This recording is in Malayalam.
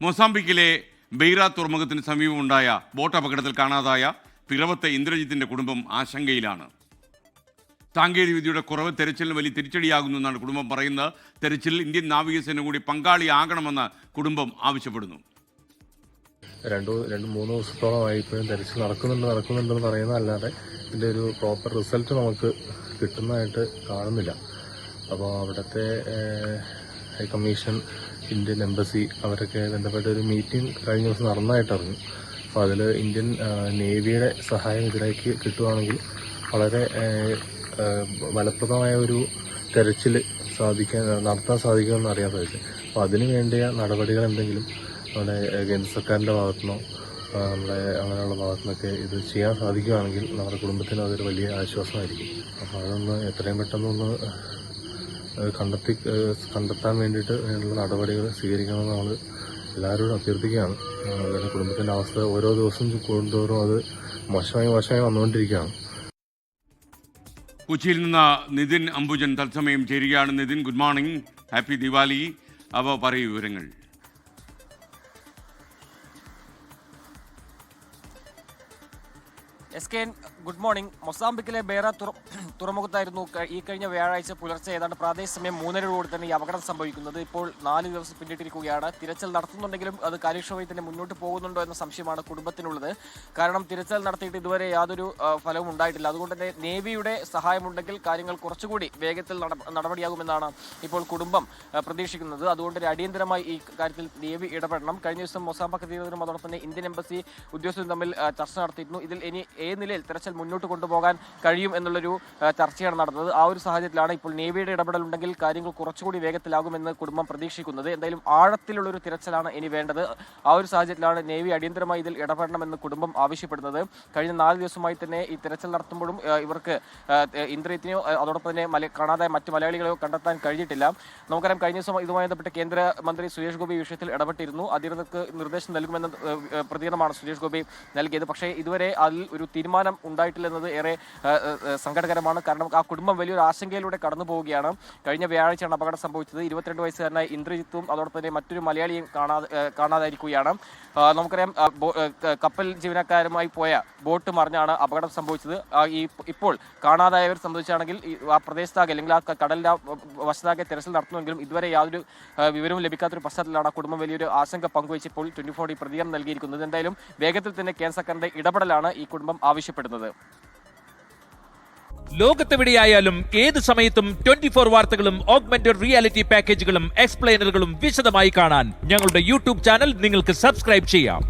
മൊസാംബിക്കിലെ ബെയ്റ തുറമുഖത്തിന് സമീപമുണ്ടായ ബോട്ട് അപകടത്തിൽ കാണാതായ പിറവത്തെ ഇന്ദ്രജിത്തിന്റെ കുടുംബം ആശങ്കയിലാണ്. സാങ്കേതികവിദ്യയുടെ കുറവ് തെരച്ചിലിന് വലിയ തിരിച്ചടിയാകുന്നെന്നാണ് കുടുംബം പറയുന്നത്. തെരച്ചിലിൽ ഇന്ത്യൻ നാവികസേന കൂടി പങ്കാളിയാകണമെന്ന് കുടുംബം ആവശ്യപ്പെടുന്നു. രണ്ട് മൂന്ന് ദിവസത്തോളമായി ഇപ്പോഴും തെരച്ചിൽ നടക്കുന്നുണ്ടെന്ന് പറയുന്നതല്ലാതെ ഇതിൻ്റെ ഒരു പ്രോപ്പർ റിസൾട്ട് നമുക്ക് കിട്ടുന്നതായിട്ട് കാണുന്നില്ല. അപ്പോൾ അവിടുത്തെ ഹൈക്കമ്മീഷൻ, ഇന്ത്യൻ എംബസി അവരൊക്കെ ബന്ധപ്പെട്ട ഒരു മീറ്റിംഗ് കഴിഞ്ഞ ദിവസം നടന്നതായിട്ട് അറിഞ്ഞു. അപ്പോൾ അതിൽ ഇന്ത്യൻ നേവിയുടെ സഹായം ഇതിലേക്ക് കിട്ടുകയാണെങ്കിൽ വളരെ ഫലപ്രദമായ ഒരു തെരച്ചിൽ നടത്താൻ സാധിക്കുമെന്ന് അറിയാൻ സാധിക്കും. അപ്പോൾ അതിനു വേണ്ടിയ നടപടികൾ എന്തെങ്കിലും നമ്മുടെ കേന്ദ്ര സർക്കാരിൻ്റെ ഭാഗത്തുനിന്നോ അങ്ങനെയുള്ള ഭാഗത്തുനിന്നൊക്കെ ഇത് ചെയ്യാൻ സാധിക്കുകയാണെങ്കിൽ നമ്മുടെ കുടുംബത്തിന് അതൊരു വലിയ ആശ്വാസമായിരിക്കും. അപ്പോൾ അതൊന്ന് എത്രയും പെട്ടെന്നൊന്ന് കണ്ടെത്താൻ വേണ്ടിയിട്ട് അതിനുള്ള നടപടികൾ സ്വീകരിക്കണമെന്ന് നമ്മൾ എല്ലാവരോടും അഭ്യർത്ഥിക്കുകയാണ്. അതിൻ്റെ കുടുംബത്തിൻ്റെ അവസ്ഥ ഓരോ ദിവസം കൂടുന്തോറും അത് മോശമായി വന്നുകൊണ്ടിരിക്കുകയാണ്. കൊച്ചിയിൽ നിന്ന് നിതിൻ അംബുജൻ തത്സമയം ചേരുകയാണ്. Nithin, good morning, happy Diwali. അപ്പോൾ പറയൂ വിവരങ്ങൾ. SKN, good morning. മൊസാംബിക്കിലെ ബെയ്റ തുറമുഖത്തായിരുന്നു ഈ കഴിഞ്ഞ വ്യാഴാഴ്ച പുലർച്ചെ ഏതാണ്ട് പ്രാദേശിക സമയം 3:30 തന്നെ ഈ അപകടം സംഭവിക്കുന്നത്. ഇപ്പോൾ 4 ദിവസം പിന്നിട്ടിരിക്കുകയാണ്. തിരച്ചിൽ നടത്തുന്നുണ്ടെങ്കിലും അത് കാര്യക്ഷമമായി തന്നെ മുന്നോട്ട് പോകുന്നുണ്ടോ എന്ന സംശയമാണ് കുടുംബത്തിനുള്ളത്. കാരണം തിരച്ചിൽ നടത്തിയിട്ട് ഇതുവരെ യാതൊരു ഫലവും ഉണ്ടായിട്ടില്ല. അതുകൊണ്ട് തന്നെ നേവിയുടെ സഹായമുണ്ടെങ്കിൽ കാര്യങ്ങൾ കുറച്ചുകൂടി വേഗത്തിൽ നടപടിയാകുമെന്നാണ് ഇപ്പോൾ കുടുംബം പ്രതീക്ഷിക്കുന്നത്. അതുകൊണ്ട് അടിയന്തരമായി ഈ കാര്യത്തിൽ നേവി ഇടപെടണം. കഴിഞ്ഞ ദിവസം മൊസാംബിക് അധികൃതരും അതോടൊപ്പം തന്നെ ഇന്ത്യൻ എംബസി ഉദ്യോഗസ്ഥരും തമ്മിൽ ചർച്ച നടത്തിയിരുന്നു. ഇതിൽ ഇനി ഏത് നിലയിൽ തെരച്ചിൽ മുന്നോട്ട് കൊണ്ടുപോകാൻ കഴിയും എന്നുള്ളൊരു ചർച്ചയാണ് നടന്നത്. ആ ഒരു സാഹചര്യത്തിലാണ് ഇപ്പോൾ നേവിയുടെ ഇടപെടലുണ്ടെങ്കിൽ കാര്യങ്ങൾ കുറച്ചുകൂടി വേഗത്തിലാകുമെന്ന് കുടുംബം പ്രതീക്ഷിക്കുന്നത്. എന്തായാലും ആഴത്തിലുള്ളൊരു തിരച്ചിലാണ് ഇനി വേണ്ടത്. ആ ഒരു സാഹചര്യത്തിലാണ് നേവി അടിയന്തരമായി ഇതിൽ ഇടപെടണമെന്ന് കുടുംബം ആവശ്യപ്പെടുന്നത്. കഴിഞ്ഞ 4 ദിവസമായി തന്നെ ഈ തിരച്ചിൽ നടത്തുമ്പോഴും ഇവർക്ക് ഇന്ദ്രജിത്തിനെയോ അതോടൊപ്പം തന്നെ കാണാതായ മറ്റു മലയാളികളെയോ കണ്ടെത്താൻ കഴിഞ്ഞിട്ടില്ല. നമുക്കറിയാം, കഴിഞ്ഞ ദിവസം ഇതുമായി ബന്ധപ്പെട്ട് കേന്ദ്രമന്ത്രി സുരേഷ് ഗോപി വിഷയത്തിൽ ഇടപെട്ടിരുന്നു. അധികൃതർക്ക് നിർദ്ദേശം നൽകുമെന്ന പ്രതികരണമാണ് സുരേഷ് ഗോപി നൽകിയത്. പക്ഷേ ഇതുവരെ അതിൽ ഒരു തീരുമാനം ഉണ്ടായിട്ടില്ലെന്നത് ഏറെ സങ്കടകരമാണ്. കാരണം ആ കുടുംബം വലിയൊരു ആശങ്കയിലൂടെ കടന്നു പോവുകയാണ്. കഴിഞ്ഞ വ്യാഴാഴ്ചയാണ് അപകടം സംഭവിച്ചത്. 22 വയസ്സുകാരനായ ഇന്ദ്രജിത്തും അതോടൊപ്പം തന്നെ മറ്റൊരു മലയാളിയും കാണാതായിരിക്കുകയാണ്. നമുക്കറിയാം, കപ്പൽ ജീവനക്കാരുമായി പോയ ബോട്ട് മറിഞ്ഞാണ് അപകടം സംഭവിച്ചത്. ഇപ്പോൾ കാണാതായവർ സംബന്ധിച്ചാണെങ്കിൽ ആ പ്രദേശത്താകെ അല്ലെങ്കിൽ ആ കടലിന്റെ വശത്താകെ തെരച്ചിൽ നടത്തുമെങ്കിലും ഇതുവരെ യാതൊരു വിവരവും ലഭിക്കാത്തൊരു പശ്ചാത്തലത്തിലാണ് കുടുംബം വലിയൊരു ആശങ്ക പങ്കുവച്ചിപ്പോൾ 24 പ്രതികരണം നൽകിയിരിക്കുന്നത്. എന്തായാലും വേഗത്തിൽ തന്നെ കേന്ദ്ര സർക്കാരിന്റെ ഇടപെടലാണ് ഈ കുടുംബം ആവശ്യപ്പെടുന്നത്. ലോകത്തെവിടെയായാലും ഏത് സമയത്തും 24 വാർത്തകളും ഓഗ്മെന്റഡ് റിയാലിറ്റി പാക്കേജുകളും എക്സ്പ്ലെയിനറുകളും വിശദമായി കാണാൻ ഞങ്ങളുടെ യൂട്യൂബ് ചാനൽ നിങ്ങൾക്ക് സബ്സ്ക്രൈബ് ചെയ്യാം.